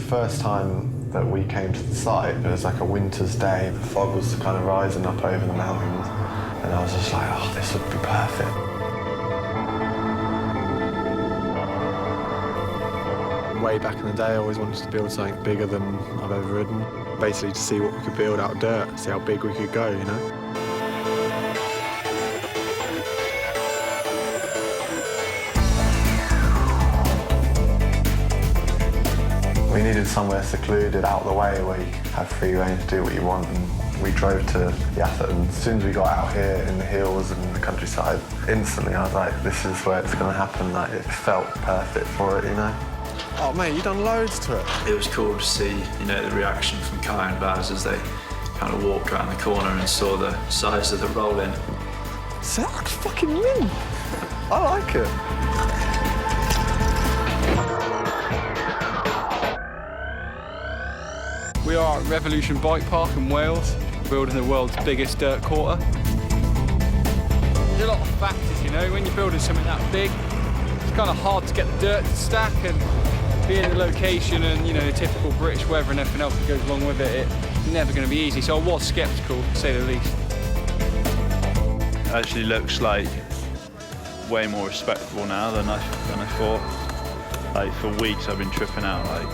first time that we came to the site, it was like a winter's day. The fog was kind of rising up over the mountains, and I was just like, oh, this would be perfect. Way back in the day, I always wanted to build something bigger than I've ever ridden. Basically to see what we could build out of dirt, see how big we could go, you know? We needed somewhere secluded, out of the way, where you could have free rein to do what you want, and we drove to the Atherton. As soon as we got out here in the hills and the countryside, instantly I was like, this is where it's going to happen. Like, it felt perfect for it, you know? Oh mate, you've done loads to it. It was cool to see, you know, the reaction from Kye and Bas as they kind of walked around the corner and saw the size of the roll-in. So that's fucking mint. I like it. We are at Revolution Bike Park in Wales, building the world's biggest dirt quarter. There's a lot of factors, you know, when you're building something that big, it's kind of hard to get the dirt to stack, and being the location and, you know, the typical British weather and everything else that goes along with it, it's never going to be easy. So I was sceptical, to say the least. It actually looks like way more respectable now than I thought. Like, for weeks I've been tripping out, like,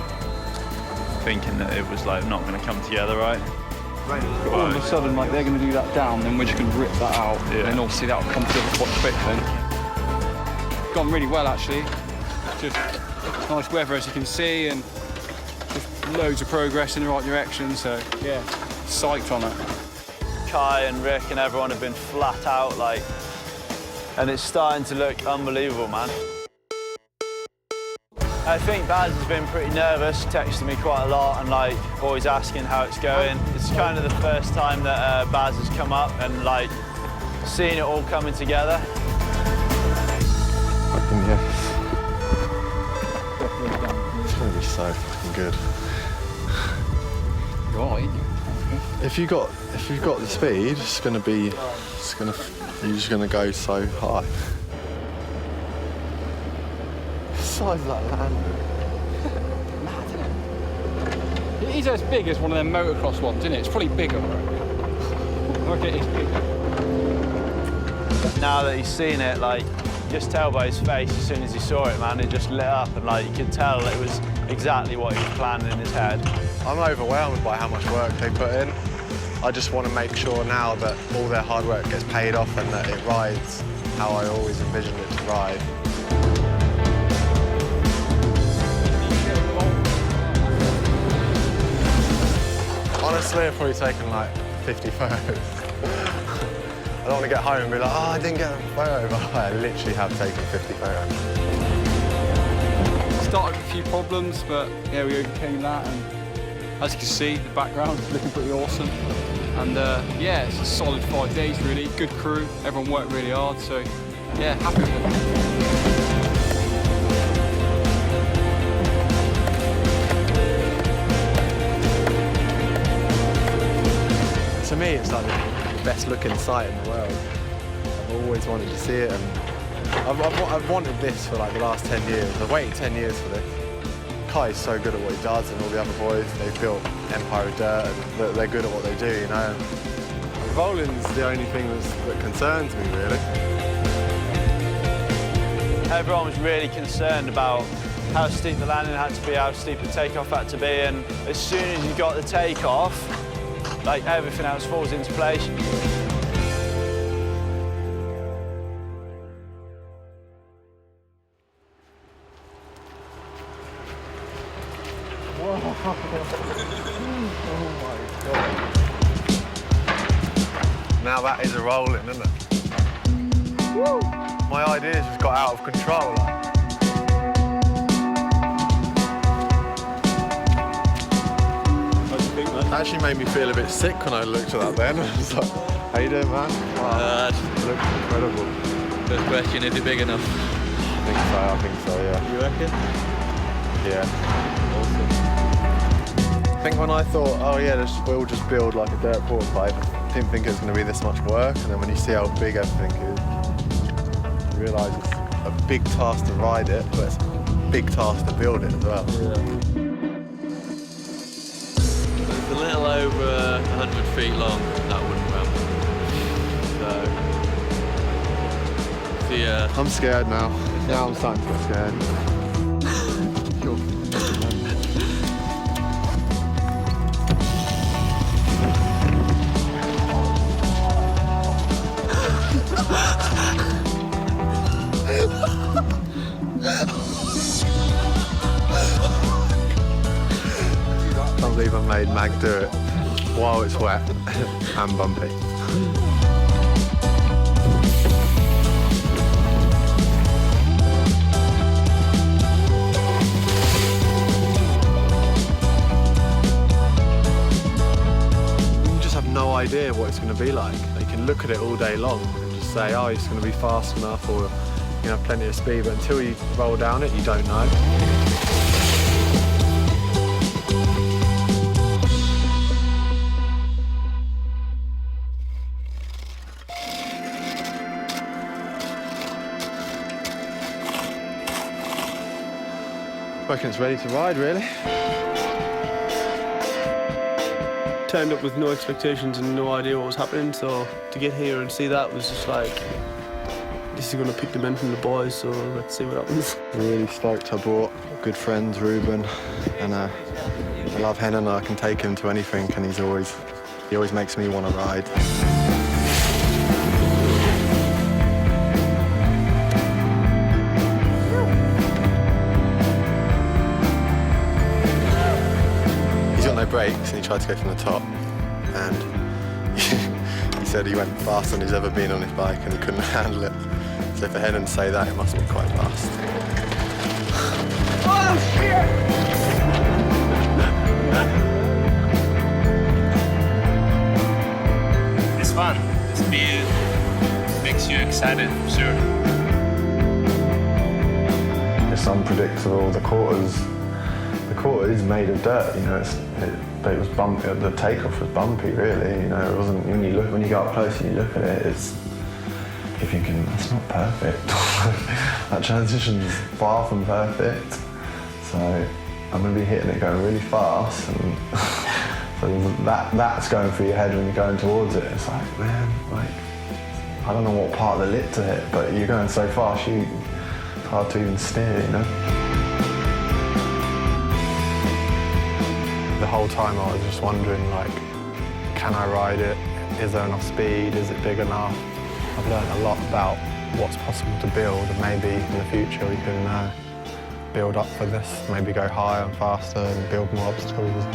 thinking that it was like not going to come together right. All of a sudden, like, they're going to do that down, then we're just going to rip that out, yeah. And obviously that'll come together quite quick then. Gone really well, actually. Just nice weather, as you can see, and just loads of progress in the right direction, so yeah, psyched on it. Kye and Rick and everyone have been flat out, like, and it's starting to look unbelievable, man. I think Bas has been pretty nervous, texting me quite a lot and, like, always asking how it's going. It's kind of the first time that Bas has come up and, like, seeing it all coming together. Fucking yes. It's gonna be so fucking good. Right. If you've got the speed, you're just gonna go so high. The size of that land. Mad, isn't it? It is as big as one of them motocross ones, isn't it? It's probably bigger. I reckon it is bigger. Now that he's seen it, like, just tell by his face as soon as he saw it, man, it just lit up, and, like, you could tell it was exactly what he was planning in his head. I'm overwhelmed by how much work they put in. I just want to make sure now that all their hard work gets paid off and that it rides how I always envisioned it to ride. Honestly, I've probably taken like 50 photos. I don't want to get home and be like, oh, I didn't get a photo, but I literally have taken 50 photos. Started with a few problems, but yeah, we overcame that, and as you can see, the background is looking pretty awesome. And yeah, it's a solid 5 days really, good crew, everyone worked really hard, so yeah, happy with it. To me, it's like the best looking site in the world. I've always wanted to see it, and I've wanted this for like the last 10 years. I've waited 10 years for this. Kye's so good at what he does, and all the other boys, they've built Empire of Dirt, and they're good at what they do, you know. Rolling's the only thing that concerns me, really. Everyone was really concerned about how steep the landing had to be, how steep the takeoff had to be, and as soon as you got the takeoff, like, everything else falls into place. Oh my God. Now that is a rolling, isn't it? Woo! My ideas just got out of control. It actually made me feel a bit sick when I looked at that then. I was like, how you doing, man? Wow, it looks incredible. First question, is it big enough? I think so, yeah. You reckon? Yeah. Awesome. I think when I thought, oh yeah, we'll just build like a dirt quarter pipe, I didn't think it was going to be this much work, and then when you see how big everything is, you realise it's a big task to ride it, but it's a big task to build it as well. Yeah. It's a little over 100 feet long, that wooden ramp. So, yeah. I'm scared now. Now I'm starting to get scared. I can't believe I made Mag do it while it's wet and bumpy. You just have no idea what it's going to be like. You can look at it all day long and just say, oh, it's going to be fast enough, or you have plenty of speed, but until you roll down it, you don't know. I reckon it's ready to ride, really. Turned up with no expectations and no idea what was happening, so to get here and see that was just like, this is going to pick the men from the boys, so let's see what happens. I'm really stoked. I brought good friends, Ruben, and I love Hennon. I can take him to anything, and he always makes me want to ride. He's got no brakes, and he tried to go from the top, and he said he went faster than he's ever been on his bike, and he couldn't handle it. So for Hennon to say that, it must be quite fast. Oh, shit! It's fun. The speed makes you excited, for sure. It's unpredictable. The quarter is made of dirt. You know, but it was bumpy. The takeoff was bumpy, really. You know, it wasn't. When you go up close and you look at it, it's. If you can, that's not perfect. That transition's far from perfect. So I'm going to be hitting it going really fast, and so that's going through your head when you're going towards it. It's like, man, like I don't know what part of the lip to hit, but you're going so fast, it's hard to even steer, you know. The whole time I was just wondering, like, can I ride it? Is there enough speed? Is it big enough? I've learned a lot about what's possible to build, and maybe in the future we can build up for this, maybe go higher and faster and build more obstacles.